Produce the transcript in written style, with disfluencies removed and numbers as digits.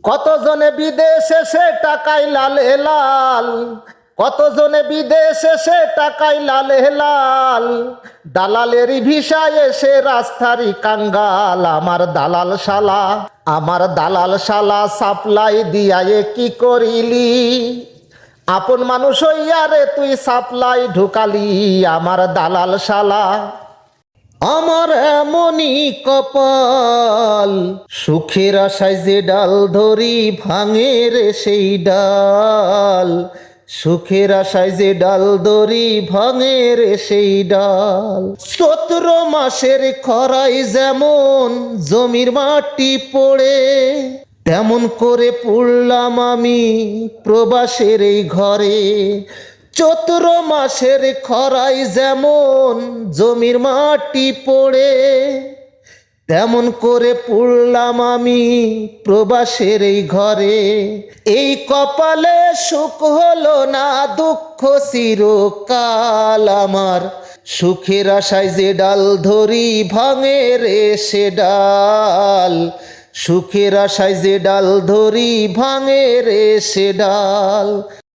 কতজনে বিদেশে সে টাকায় লালে লাল, কতজনে বিদেশে সে টাকায় লালে লাল, দালালেরই ভিসায় এসে রাস্তারই কাঙ্গাল। আমার দালাল শালা, আমার দালাল শালা সাপ্লাই দিয়ায়ে কি করিলি, আপন মানুষ হইয়ারে তুই সাপ্লাই ঢুকালি। আমার দালাল শালা, আমার এমনই কপাল, সুখের আশায় যে ডাল ধরি ভাঙে রে সেই ডাল, সুখের আশায় যে ডাল ধরি ভাঙে রে সেই ডাল। 17 মাসের খরায় যেমন জমির মাটি পড়ে, তেমন করে পড়লাম আমি প্রবাসের এই ঘরে। 14 মাসের খরায় যেমন জমির মাটি পড়ে, তেমন করে পড়লাম আমি প্রবাসের এই ঘরে। এই কপালে সুখ হলো না, দুঃখ চিরকাল। আমার সুখের আশায় যে ডাল ধরি ভাঙে রে সে ডাল, সুখের আশায় যে ডাল ধরি ভাঙে রে সে ডাল।